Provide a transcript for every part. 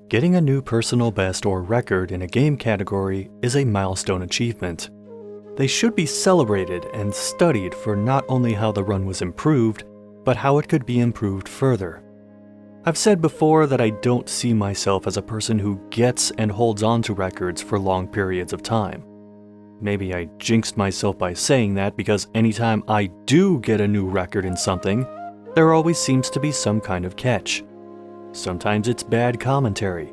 Getting a new personal best or record in a game category is a milestone achievement. They should be celebrated and studied for not only how the run was improved, but how it could be improved further. I've said before that I don't see myself as a person who gets and holds on to records for long periods of time. Maybe I jinxed myself by saying that because anytime I do get a new record in something, there always seems to be some kind of catch. Sometimes it's bad commentary.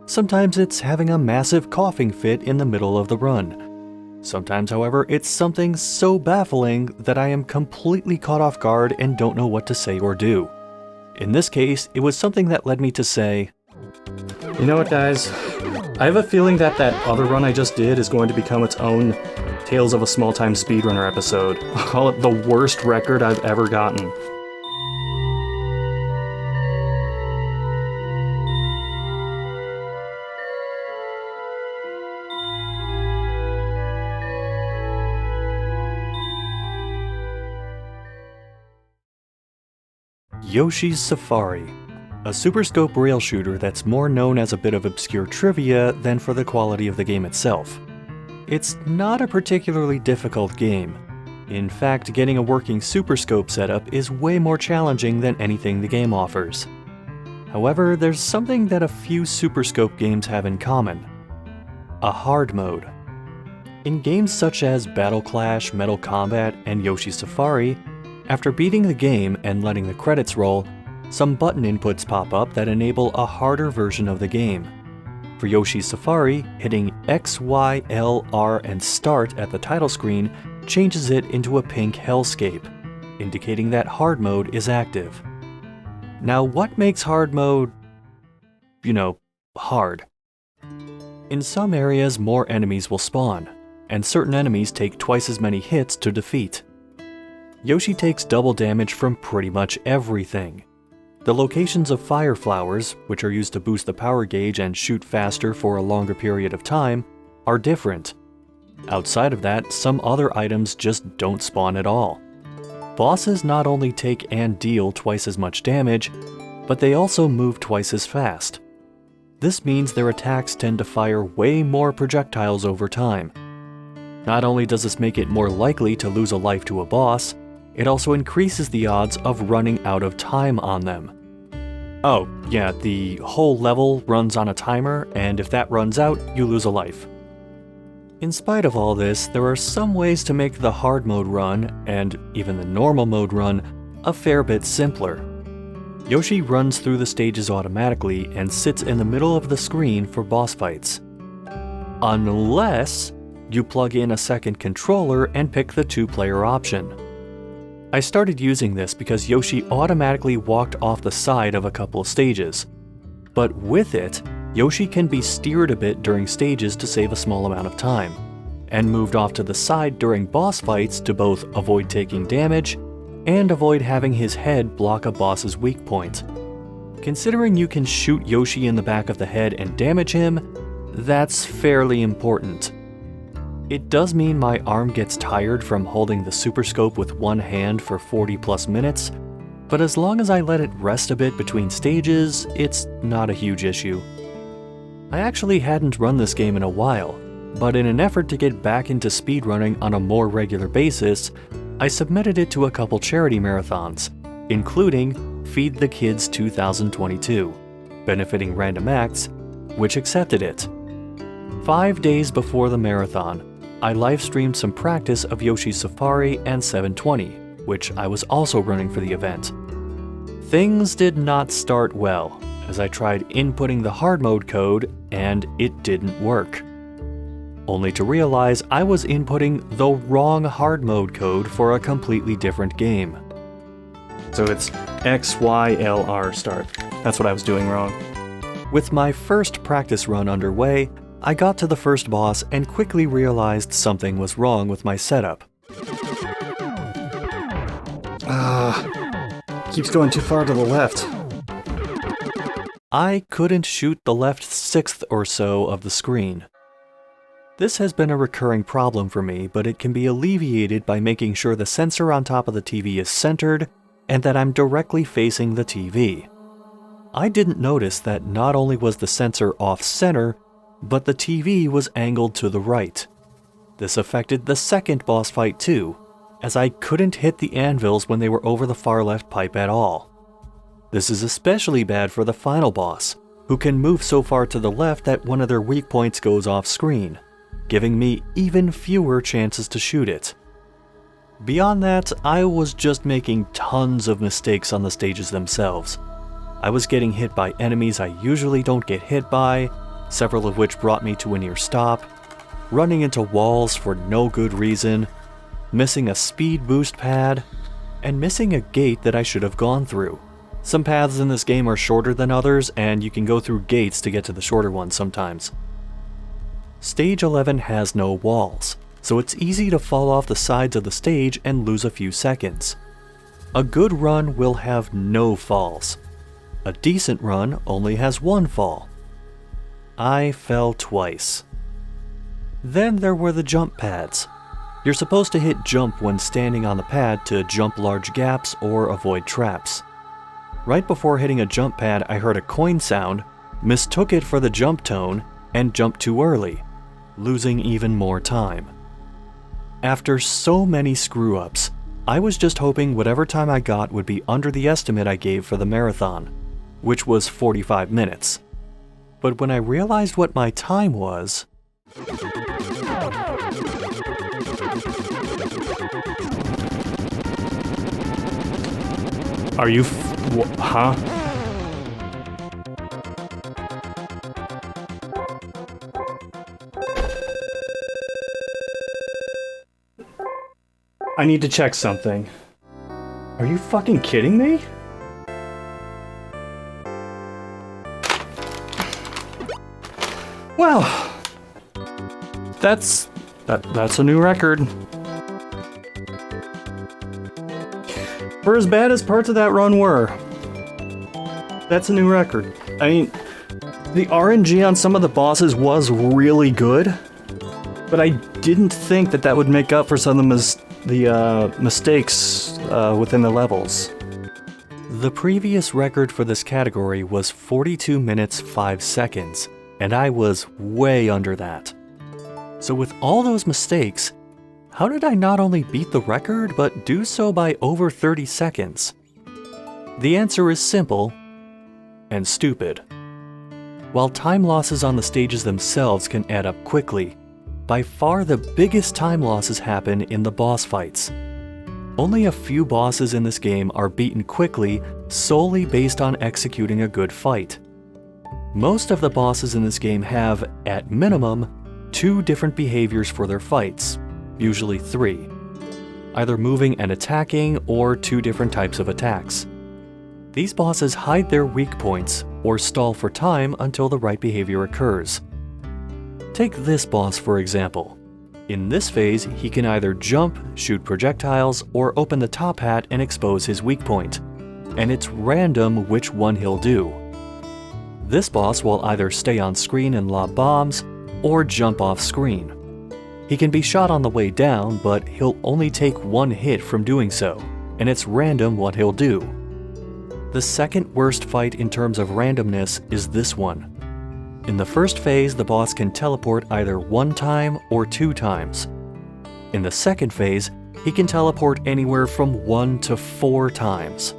Sometimes it's having a massive coughing fit in the middle of the run. Sometimes, however, it's something so baffling that I am completely caught off guard and don't know what to say or do. In this case, it was something that led me to say, you know what, guys? I have a feeling that other run I just did is going to become its own Tales of a Small-Time Speedrunner episode. I'll call it the worst record I've ever gotten. Yoshi's Safari, a Super Scope rail shooter that's more known as a bit of obscure trivia than for the quality of the game itself. It's not a particularly difficult game. In fact, getting a working Super Scope setup is way more challenging than anything the game offers. However, there's something that a few Super Scope games have in common: a hard mode. In games such as Battle Clash, Metal Combat, and Yoshi's Safari, after beating the game and letting the credits roll, some button inputs pop up that enable a harder version of the game. For Yoshi's Safari, hitting X, Y, L, R, and Start at the title screen changes it into a pink hellscape, indicating that hard mode is active. Now, what makes hard mode, hard? In some areas, more enemies will spawn, and certain enemies take twice as many hits to defeat. Yoshi takes double damage from pretty much everything. The locations of fire flowers, which are used to boost the power gauge and shoot faster for a longer period of time, are different. Outside of that, some other items just don't spawn at all. Bosses not only take and deal twice as much damage, but they also move twice as fast. This means their attacks tend to fire way more projectiles over time. Not only does this make it more likely to lose a life to a boss, it also increases the odds of running out of time on them. Oh, yeah, the whole level runs on a timer, and if that runs out, you lose a life. In spite of all this, there are some ways to make the hard mode run, and even the normal mode run, a fair bit simpler. Yoshi runs through the stages automatically and sits in the middle of the screen for boss fights. Unless you plug in a second controller and pick the two-player option. I started using this because Yoshi automatically walked off the side of a couple of stages. But with it, Yoshi can be steered a bit during stages to save a small amount of time, and moved off to the side during boss fights to both avoid taking damage and avoid having his head block a boss's weak point. Considering you can shoot Yoshi in the back of the head and damage him, that's fairly important. It does mean my arm gets tired from holding the Super Scope with one hand for 40 plus minutes, but as long as I let it rest a bit between stages, it's not a huge issue. I actually hadn't run this game in a while, but in an effort to get back into speedrunning on a more regular basis, I submitted it to a couple charity marathons, including Feed the Kids 2022, benefiting Random Acts, which accepted it. 5 days before the marathon, I live-streamed some practice of Yoshi's Safari and 720, which I was also running for the event. Things did not start well, as I tried inputting the hard mode code and it didn't work. Only to realize I was inputting the wrong hard mode code for a completely different game. So it's X, Y, L, R, Start. That's what I was doing wrong. With my first practice run underway, I got to the first boss and quickly realized something was wrong with my setup. Keeps going too far to the left. I couldn't shoot the left sixth or so of the screen. This has been a recurring problem for me, but it can be alleviated by making sure the sensor on top of the TV is centered and that I'm directly facing the TV. I didn't notice that not only was the sensor off-center, but the TV was angled to the right. This affected the second boss fight too, as I couldn't hit the anvils when they were over the far left pipe at all. This is especially bad for the final boss, who can move so far to the left that one of their weak points goes off screen, giving me even fewer chances to shoot it. Beyond that, I was just making tons of mistakes on the stages themselves. I was getting hit by enemies I usually don't get hit by, several of which brought me to a near stop, running into walls for no good reason, missing a speed boost pad, and missing a gate that I should have gone through. Some paths in this game are shorter than others, and you can go through gates to get to the shorter ones sometimes. Stage 11 has no walls, so it's easy to fall off the sides of the stage and lose a few seconds. A good run will have no falls. A decent run only has one fall. I fell twice. Then there were the jump pads. You're supposed to hit jump when standing on the pad to jump large gaps or avoid traps. Right before hitting a jump pad, I heard a coin sound, mistook it for the jump tone, and jumped too early, losing even more time. After so many screw-ups, I was just hoping whatever time I got would be under the estimate I gave for the marathon, which was 45 minutes. But when I realized what my time was... Are you huh? I need to check something. Are you fucking kidding me? Well, that's a new record. For as bad as parts of that run were, that's a new record. I mean, the RNG on some of the bosses was really good, but I didn't think that would make up for some of the mistakes within the levels. The previous record for this category was 42 minutes 5 seconds, and I was way under that. So with all those mistakes, how did I not only beat the record, but do so by over 30 seconds? The answer is simple and stupid. While time losses on the stages themselves can add up quickly, by far the biggest time losses happen in the boss fights. Only a few bosses in this game are beaten quickly solely based on executing a good fight. Most of the bosses in this game have, at minimum, 2 different behaviors for their fights, usually 3. Either moving and attacking, or 2 different types of attacks. These bosses hide their weak points, or stall for time until the right behavior occurs. Take this boss for example. In this phase, he can either jump, shoot projectiles, or open the top hat and expose his weak point, and it's random which one he'll do. This boss will either stay on screen and lob bombs, or jump off screen. He can be shot on the way down, but he'll only take 1 hit from doing so, and it's random what he'll do. The second worst fight in terms of randomness is this one. In the first phase, the boss can teleport either 1 time or 2 times. In the second phase, he can teleport anywhere from 1 to 4 times.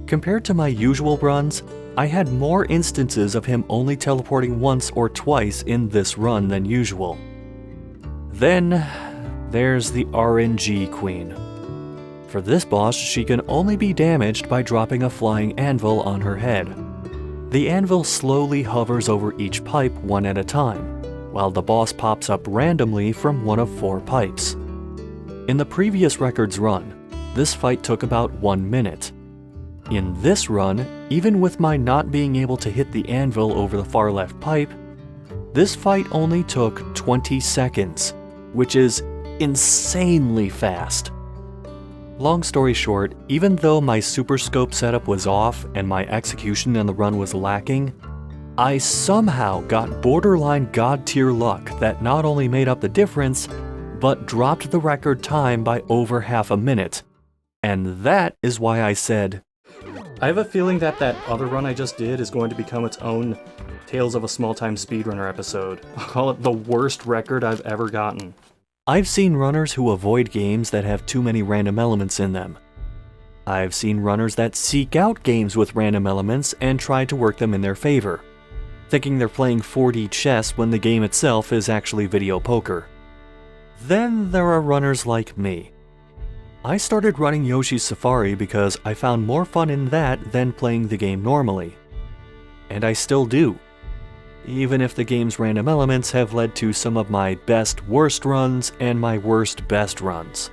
Compared to my usual runs, I had more instances of him only teleporting once or twice in this run than usual. Then, there's the RNG Queen. For this boss, she can only be damaged by dropping a flying anvil on her head. The anvil slowly hovers over each pipe one at a time, while the boss pops up randomly from one of 4 pipes. In the previous record's run, this fight took about 1 minute. In this run, even with my not being able to hit the anvil over the far left pipe, this fight only took 20 seconds, which is insanely fast. Long story short, even though my super scope setup was off and my execution on the run was lacking, I somehow got borderline god tier luck that not only made up the difference, but dropped the record time by over half a minute. And that is why I said, I have a feeling that other run I just did is going to become its own Tales of a Small-Time Speedrunner episode. I'll call it the worst record I've ever gotten. I've seen runners who avoid games that have too many random elements in them. I've seen runners that seek out games with random elements and try to work them in their favor, thinking they're playing 4D chess when the game itself is actually video poker. Then there are runners like me. I started running Yoshi's Safari because I found more fun in that than playing the game normally. And I still do, even if the game's random elements have led to some of my best worst runs and my worst best runs.